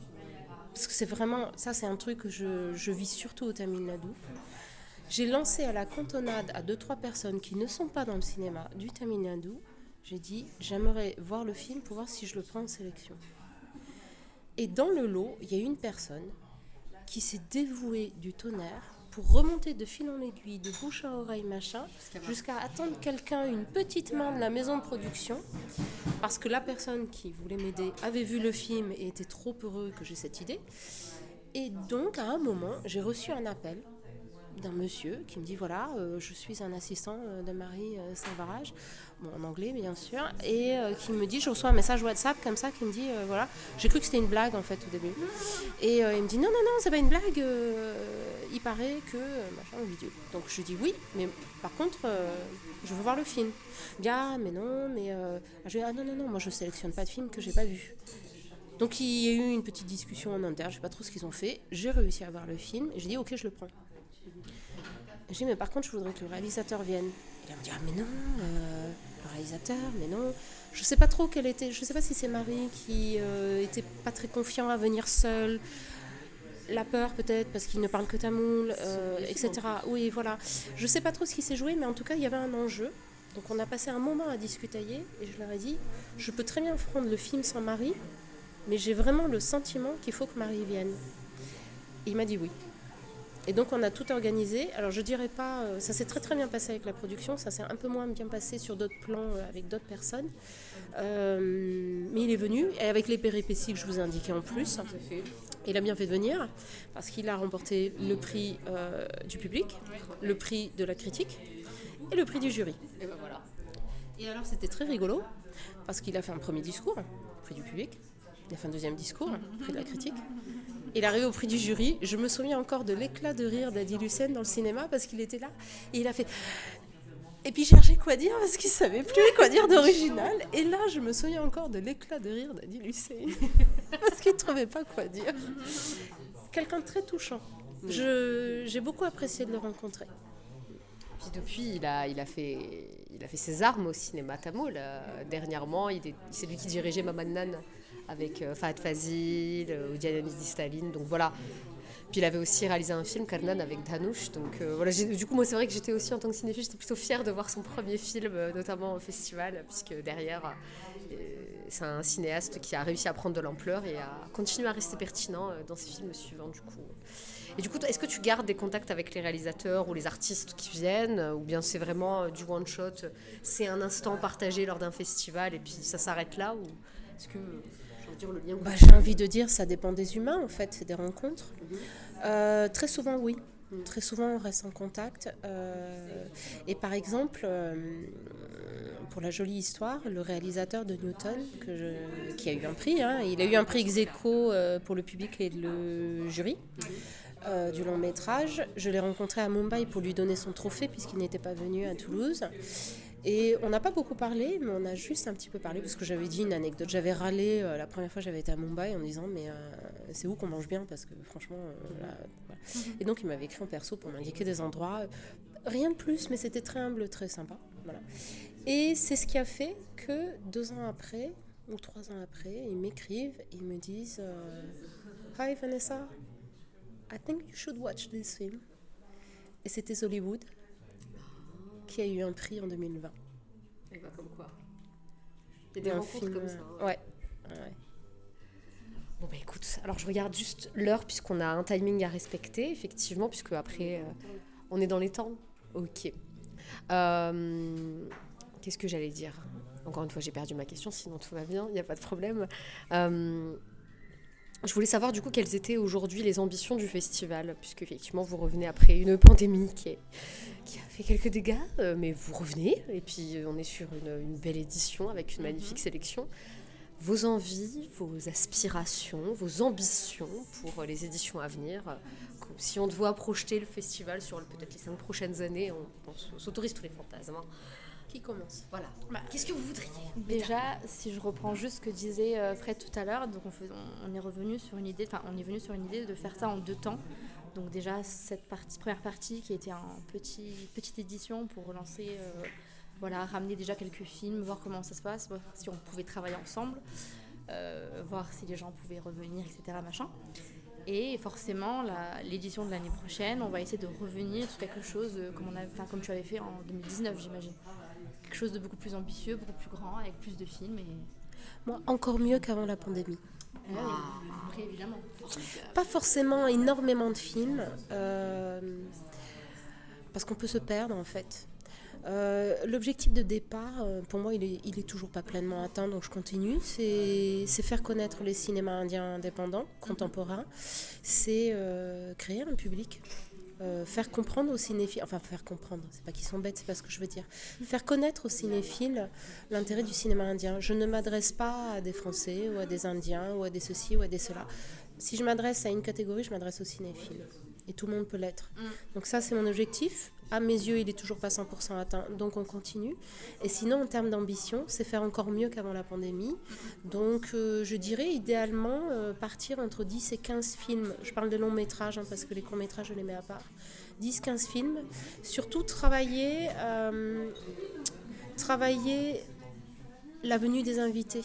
[SPEAKER 3] Parce que c'est vraiment, ça c'est un truc que je vis surtout au Tamil Nadu. J'ai lancé à la cantonade à 2-3 personnes qui ne sont pas dans le cinéma du Tamil Nadu. J'ai dit, j'aimerais voir le film pour voir si je le prends en sélection. Et dans le lot, il y a une personne qui s'est dévouée du tonnerre pour remonter de fil en aiguille, de bouche à oreille, machin, jusqu'à attendre quelqu'un, une petite main de la maison de production, parce que la personne qui voulait m'aider avait vu le film et était trop heureux que j'ai cette idée. Et donc, à un moment, j'ai reçu un appel d'un monsieur qui me dit, voilà, je suis un assistant de Marie Salvarage, bon, en anglais bien sûr, et qui me dit, je reçois un message WhatsApp comme ça, qui me dit, voilà, j'ai cru que c'était une blague en fait au début, et il me dit, non, c'est pas une blague, il paraît que, machin, une vidéo. Donc je dis oui, mais par contre, je veux voir le film. Il me dit, ah, mais non, mais, je dis, ah non, moi je sélectionne pas de films que j'ai pas vus. Donc il y a eu une petite discussion en interne, je sais pas trop ce qu'ils ont fait, j'ai réussi à voir le film, et j'ai dit, ok, je le prends. J'ai dit, mais par contre, je voudrais que le réalisateur vienne. Et là, il me dit, ah, mais non, le réalisateur, mais non. Je sais pas trop quelle était, je sais pas si c'est Marie qui était pas très confiant à venir seule. La peur, peut-être, parce qu'il ne parle que tamoul, etc. Oui, voilà. Je sais pas trop ce qui s'est joué, mais en tout cas, il y avait un enjeu. Donc, on a passé un moment à discuter, et je leur ai dit, je peux très bien prendre le film sans Marie, mais j'ai vraiment le sentiment qu'il faut que Marie vienne. Et il m'a dit oui. Et donc on a tout organisé. Alors je dirais pas, ça s'est très très bien passé avec la production, ça s'est un peu moins bien passé sur d'autres plans avec d'autres personnes. Mais il est venu, et avec les péripéties que je vous ai indiquées en plus. Il a bien fait de venir, parce qu'il a remporté le prix du public, le prix de la critique et le prix du jury.
[SPEAKER 2] Et ben voilà.
[SPEAKER 3] Et alors c'était très rigolo, parce qu'il a fait un premier discours, prix du public, il a fait un deuxième discours, prix de la critique. Il est arrivé au prix du jury. Je me souviens encore de l'éclat de rire d'Adi Lucen dans le cinéma parce qu'il était là et il a fait. Et puis il cherchait quoi dire parce qu'il savait plus quoi dire d'original. Et là, je me souviens encore de l'éclat de rire d'Adi Lucen parce qu'il trouvait pas quoi dire. Quelqu'un de très touchant. J'ai beaucoup apprécié de le rencontrer.
[SPEAKER 2] Puis depuis, il a fait ses armes au cinéma tamoul. Dernièrement, c'est lui qui dirigeait Mamannan avec Fahad Fazil, Diana Midi Staline, donc voilà. Puis il avait aussi réalisé un film, Karnan, avec Dhanush, donc voilà. Du coup, moi, c'est vrai que j'étais aussi, en tant que cinéphile, j'étais plutôt fière de voir son premier film, notamment au festival, puisque derrière, c'est un cinéaste qui a réussi à prendre de l'ampleur et à continuer à rester pertinent dans ses films suivants, du coup. Et du coup, est-ce que tu gardes des contacts avec les réalisateurs ou les artistes qui viennent, ou bien c'est vraiment du one-shot, c'est un instant partagé lors d'un festival et puis ça s'arrête là, ou est-ce que... Le lien
[SPEAKER 3] j'ai envie de dire, ça dépend des humains, en fait, c'est des rencontres. Très souvent, oui. Très souvent, on reste en contact. Et par exemple, pour la jolie histoire, le réalisateur de Newton, qui a eu un prix, il a eu un prix ex aequo pour le public et le jury du long métrage. Je l'ai rencontré à Mumbai pour lui donner son trophée, puisqu'il n'était pas venu à Toulouse. Et on n'a pas beaucoup parlé, mais on a juste un petit peu parlé, parce que j'avais dit une anecdote. J'avais râlé la première fois que j'avais été à Mumbai en me disant, mais c'est où qu'on mange bien, parce que franchement, là, voilà. Et donc il m'avait écrit en perso pour m'indiquer des endroits. Rien de plus, mais c'était très humble, très sympa. Voilà. Et c'est ce qui a fait que 2 ans après, ou 3 ans après, ils m'écrivent, ils me disent Hi Vanessa, I think you should watch this film. Et c'était Hollywood, qui a eu un prix en 2020.
[SPEAKER 2] Et bah comme quoi. Il y a des rencontres film, comme ça.
[SPEAKER 3] Ouais.
[SPEAKER 2] Bon bah écoute, alors je regarde juste l'heure puisqu'on a un timing à respecter, effectivement, puisque après on est dans les temps. Ok. Qu'est-ce que j'allais dire ? Encore une fois, j'ai perdu ma question, sinon tout va bien, il n'y a pas de problème. Je voulais savoir du coup quelles étaient aujourd'hui les ambitions du festival, puisque effectivement vous revenez après une pandémie qui a fait quelques dégâts, mais vous revenez, et puis on est sur une belle édition avec une magnifique sélection. vos envies, vos aspirations, vos ambitions pour les éditions à venir. Si on doit projeter le festival sur peut-être les 5 prochaines années, on s'autorise tous les fantasmes. Hein.
[SPEAKER 3] Qui commence?
[SPEAKER 2] Voilà. Qu'est-ce que vous voudriez?
[SPEAKER 1] Déjà, si je reprends juste ce que disait Fred tout à l'heure, donc on est revenu sur une idée, de faire ça en 2 temps. Donc déjà cette première partie qui était une petite édition pour relancer, ramener déjà quelques films, voir comment ça se passe, voir si on pouvait travailler ensemble, voir si les gens pouvaient revenir, etc. Machin. Et forcément, l'édition de l'année prochaine, on va essayer de revenir sur quelque chose comme tu avais fait en 2019, j'imagine. Quelque chose de beaucoup plus ambitieux, beaucoup plus grand, avec plus de films.
[SPEAKER 3] Moi, encore mieux qu'avant la pandémie.
[SPEAKER 1] Après, évidemment.
[SPEAKER 3] Pas forcément énormément de films, parce qu'on peut se perdre en fait. L'objectif de départ, pour moi, il est toujours pas pleinement atteint, donc je continue. C'est faire connaître les cinémas indiens indépendants, contemporains. C'est créer un public. Faire comprendre aux cinéphiles, faire comprendre, c'est pas qu'ils sont bêtes, c'est pas ce que je veux dire. Faire connaître aux cinéphiles l'intérêt du cinéma indien. Je ne m'adresse pas à des Français ou à des Indiens ou à des ceci ou à des cela. Si je m'adresse à une catégorie, je m'adresse aux cinéphiles. Et tout le monde peut l'être. Donc ça, c'est mon objectif. À mes yeux, il est toujours pas 100% atteint, donc on continue. Et sinon, en termes d'ambition, c'est faire encore mieux qu'avant la pandémie. Donc je dirais idéalement partir entre 10 et 15 films. Je parle de longs métrages, parce que les courts métrages, je les mets à part. 10-15 films. Surtout travailler la venue des invités.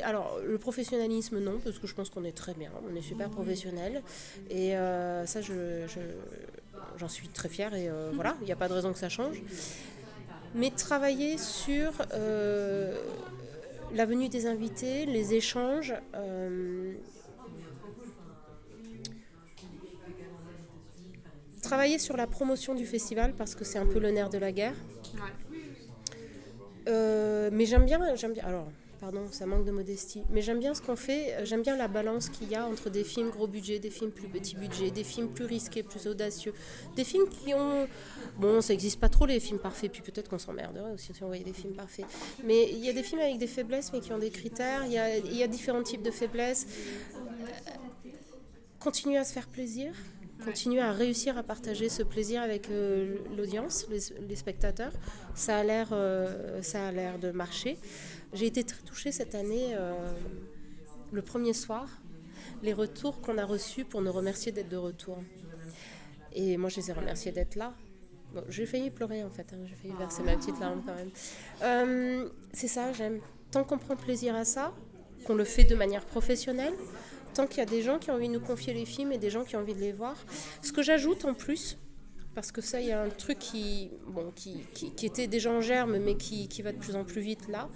[SPEAKER 3] Alors le professionnalisme non, parce que je pense qu'on est très bien, on est super professionnels et ça j'en suis très fière et voilà, il n'y a pas de raison que ça change. Mais travailler sur la venue des invités, les échanges, travailler sur la promotion du festival parce que c'est un peu le nerf de la guerre. Mais j'aime bien. Alors. Pardon, ça manque de modestie. Mais j'aime bien ce qu'on fait. J'aime bien la balance qu'il y a entre des films gros budget, des films plus petit budget, des films plus risqués, plus audacieux. Des films qui ont... Bon, ça n'existe pas trop les films parfaits, puis peut-être qu'on s'emmerderait aussi si on voyait des films parfaits. Mais il y a des films avec des faiblesses, mais qui ont des critères. Il y a différents types de faiblesses. Continuer à se faire plaisir. Continuer à réussir à partager ce plaisir avec l'audience, les spectateurs. Ça a l'air de marcher. J'ai été très touchée cette année, le premier soir, les retours qu'on a reçus pour nous remercier d'être de retour. Et moi, je les ai remerciés d'être là. Bon, j'ai failli pleurer en fait, j'ai failli verser ma petite larme quand même. C'est ça, j'aime. Tant qu'on prend plaisir à ça, qu'on le fait de manière professionnelle, tant qu'il y a des gens qui ont envie de nous confier les films et des gens qui ont envie de les voir. Ce que j'ajoute en plus, parce que ça, il y a un truc qui était déjà en germe, mais qui va de plus en plus vite là,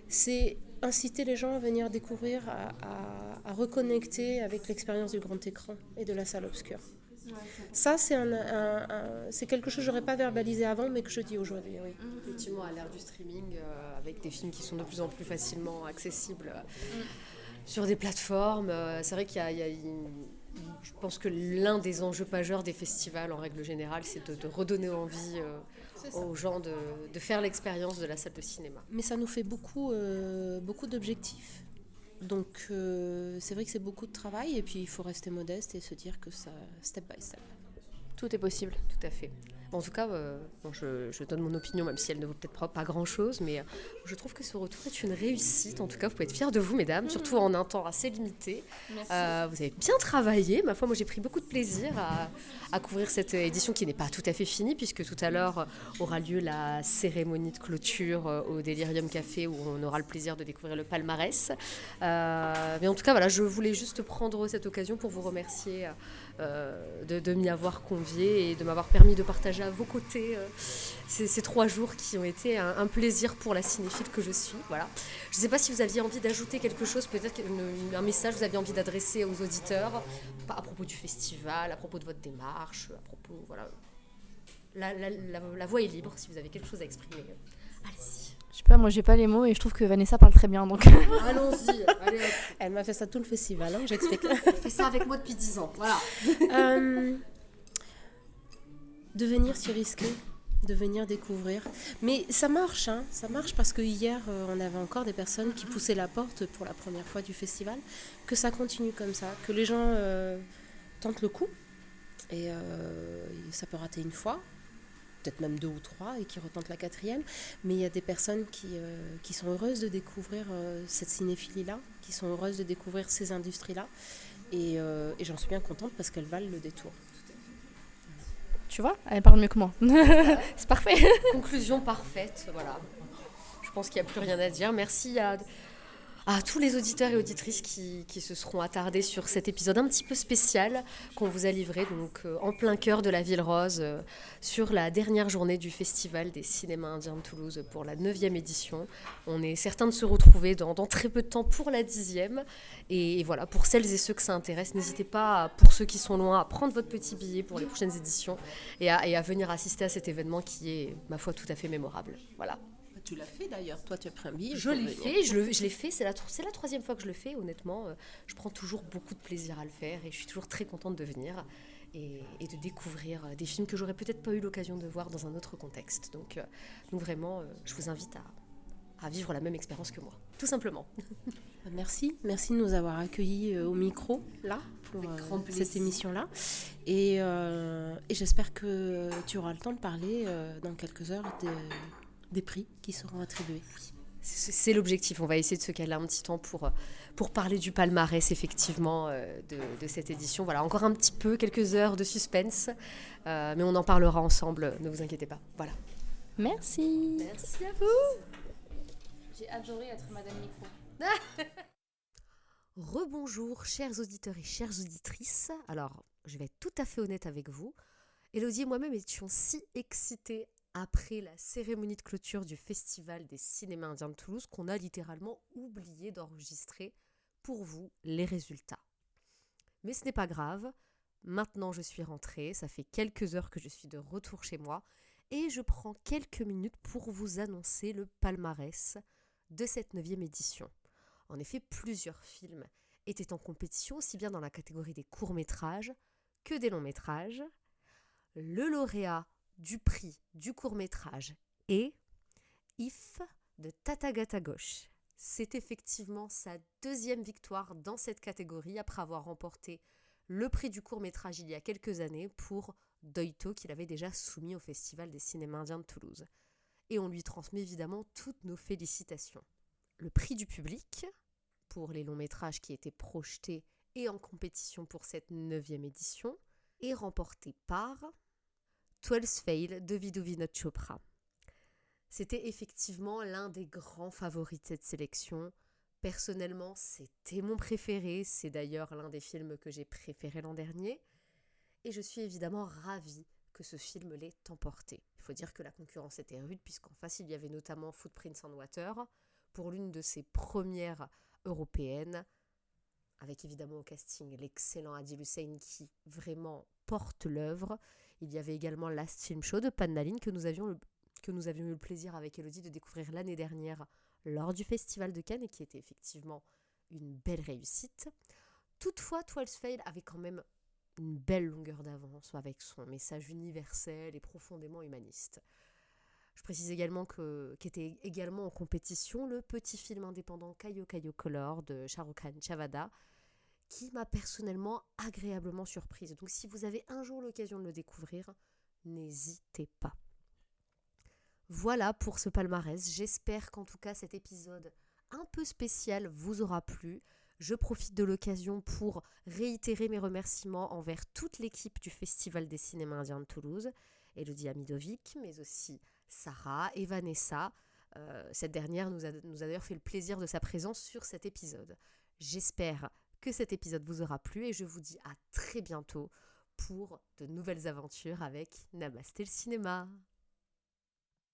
[SPEAKER 3] c'est inciter les gens à venir découvrir, à reconnecter avec l'expérience du grand écran et de la salle obscure. Ouais, ça, c'est quelque chose que je n'aurais pas verbalisé avant, mais que je dis aujourd'hui. Oui.
[SPEAKER 2] Effectivement, à l'ère du streaming, avec des films qui sont de plus en plus facilement accessibles sur des plateformes, c'est vrai qu'il y a je pense que l'un des enjeux majeurs des festivals, en règle générale, c'est de redonner envie aux gens de faire l'expérience de la salle de cinéma.
[SPEAKER 3] Mais ça nous fait beaucoup d'objectifs. Donc c'est vrai que c'est beaucoup de travail et puis il faut rester modeste et se dire que ça, step by step.
[SPEAKER 1] Tout est possible.
[SPEAKER 2] Tout à fait. En tout cas, je donne mon opinion, même si elle ne vaut peut-être pas grand-chose, mais je trouve que ce retour est une réussite. En tout cas, vous pouvez être fiers de vous, mesdames, surtout en un temps assez limité. Vous avez bien travaillé. Ma foi, moi, j'ai pris beaucoup de plaisir à couvrir cette édition qui n'est pas tout à fait finie, puisque tout à l'heure aura lieu la cérémonie de clôture au Delirium Café, où on aura le plaisir de découvrir le palmarès. Mais en tout cas, voilà, je voulais juste prendre cette occasion pour vous remercier de m'y avoir convié et de m'avoir permis de partager à vos côtés ces 3 jours qui ont été un plaisir pour la cinéphile que je suis. Voilà. Je ne sais pas si vous aviez envie d'ajouter quelque chose, peut-être un message que vous aviez envie d'adresser aux auditeurs à propos du festival, à propos de votre démarche, à propos... Voilà. La voix est libre, si vous avez quelque chose à exprimer. Allez-y.
[SPEAKER 1] Je sais pas, moi j'ai pas les mots et je trouve que Vanessa parle très bien, donc...
[SPEAKER 2] Allons-y, allez.
[SPEAKER 3] Elle m'a fait ça tout le festival, j'explique.
[SPEAKER 2] Elle fait ça avec moi depuis 10 ans, voilà.
[SPEAKER 3] De venir s'y risquer, de venir découvrir. Mais ça marche, hein, ça marche parce que hier, on avait encore des personnes qui poussaient la porte pour la première fois du festival, que ça continue comme ça, que les gens tentent le coup, et ça peut rater une fois, peut-être même 2 ou 3, et qui retentent la 4e, mais il y a des personnes qui sont heureuses de découvrir cette cinéphilie-là, qui sont heureuses de découvrir ces industries-là, et j'en suis bien contente parce qu'elles valent le détour.
[SPEAKER 1] Tu vois, elle parle mieux que moi. C'est parfait.
[SPEAKER 2] Conclusion parfaite, voilà. Je pense qu'il n'y a plus rien à dire. Merci à tous les auditeurs et auditrices qui se seront attardés sur cet épisode un petit peu spécial qu'on vous a livré donc, en plein cœur de la Ville Rose, sur la dernière journée du Festival des cinémas indiens de Toulouse pour la 9e édition. On est certains de se retrouver dans très peu de temps pour la 10e. Et voilà, pour celles et ceux que ça intéresse, n'hésitez pas, pour ceux qui sont loin, à prendre votre petit billet pour les prochaines éditions et à venir assister à cet événement qui est, ma foi, tout à fait mémorable. Voilà.
[SPEAKER 3] Tu l'as fait d'ailleurs, toi tu as pris un billet.
[SPEAKER 2] Je l'ai fait, c'est la 3e fois que je le fais, honnêtement. Je prends toujours beaucoup de plaisir à le faire et je suis toujours très contente de venir et de découvrir des films que j'aurais peut-être pas eu l'occasion de voir dans un autre contexte. Donc vraiment, je vous invite à vivre la même expérience que moi, tout simplement.
[SPEAKER 3] Merci de nous avoir accueillis au micro, là, pour cette émission-là. Et j'espère que tu auras le temps de parler dans quelques heures des prix qui seront attribués.
[SPEAKER 2] C'est l'objectif, on va essayer de se caler un petit temps pour parler du palmarès effectivement de cette édition. Voilà, encore un petit peu, quelques heures de suspense, mais on en parlera ensemble, ne vous inquiétez pas. Voilà.
[SPEAKER 1] Merci.
[SPEAKER 2] Merci à vous.
[SPEAKER 1] J'ai adoré être Madame Micro.
[SPEAKER 2] Rebonjour chers auditeurs et chères auditrices. Alors, je vais être tout à fait honnête avec vous. Élodie et moi-même étions si excités après la cérémonie de clôture du Festival des cinémas indiens de Toulouse qu'on a littéralement oublié d'enregistrer pour vous les résultats. Mais ce n'est pas grave, maintenant je suis rentrée, ça fait quelques heures que je suis de retour chez moi et je prends quelques minutes pour vous annoncer le palmarès de cette 9e édition. En effet, plusieurs films étaient en compétition, aussi bien dans la catégorie des courts-métrages que des longs-métrages. Le lauréat du prix du court-métrage est If de Tathagata Ghosh. C'est effectivement sa 2e victoire dans cette catégorie après avoir remporté le prix du court-métrage il y a quelques années pour Doito qu'il avait déjà soumis au Festival des cinémas indiens de Toulouse. Et on lui transmet évidemment toutes nos félicitations. Le prix du public pour les longs-métrages qui étaient projetés et en compétition pour cette 9e édition est remporté par 12 Fail de Vidhu Vinod Chopra. C'était effectivement l'un des grands favoris de cette sélection. Personnellement, c'était mon préféré. C'est d'ailleurs l'un des films que j'ai préféré l'an dernier. Et je suis évidemment ravie que ce film l'ait emporté. Il faut dire que la concurrence était rude, puisqu'en face, il y avait notamment Footprints on Water, pour l'une de ses premières européennes, avec évidemment au casting l'excellent Adil Hussein qui vraiment porte l'œuvre. Il y avait également Last Film Show de Pannaline que nous avions eu le plaisir avec Élodie de découvrir l'année dernière lors du Festival de Cannes et qui était effectivement une belle réussite. Toutefois, 12 Fail avait quand même une belle longueur d'avance avec son message universel et profondément humaniste. Je précise également qu'était également en compétition le petit film indépendant Kayo Kayo Color de Shahrukh Khan Chavada, qui m'a personnellement agréablement surprise. Donc si vous avez un jour l'occasion de le découvrir, n'hésitez pas. Voilà pour ce palmarès. J'espère qu'en tout cas cet épisode un peu spécial vous aura plu. Je profite de l'occasion pour réitérer mes remerciements envers toute l'équipe du Festival des cinémas indiens de Toulouse, Élodie Amidovic, mais aussi Sarah et Vanessa. Cette dernière nous a d'ailleurs fait le plaisir de sa présence sur cet épisode. J'espère que cet épisode vous aura plu et je vous dis à très bientôt pour de nouvelles aventures avec Namasté le cinéma.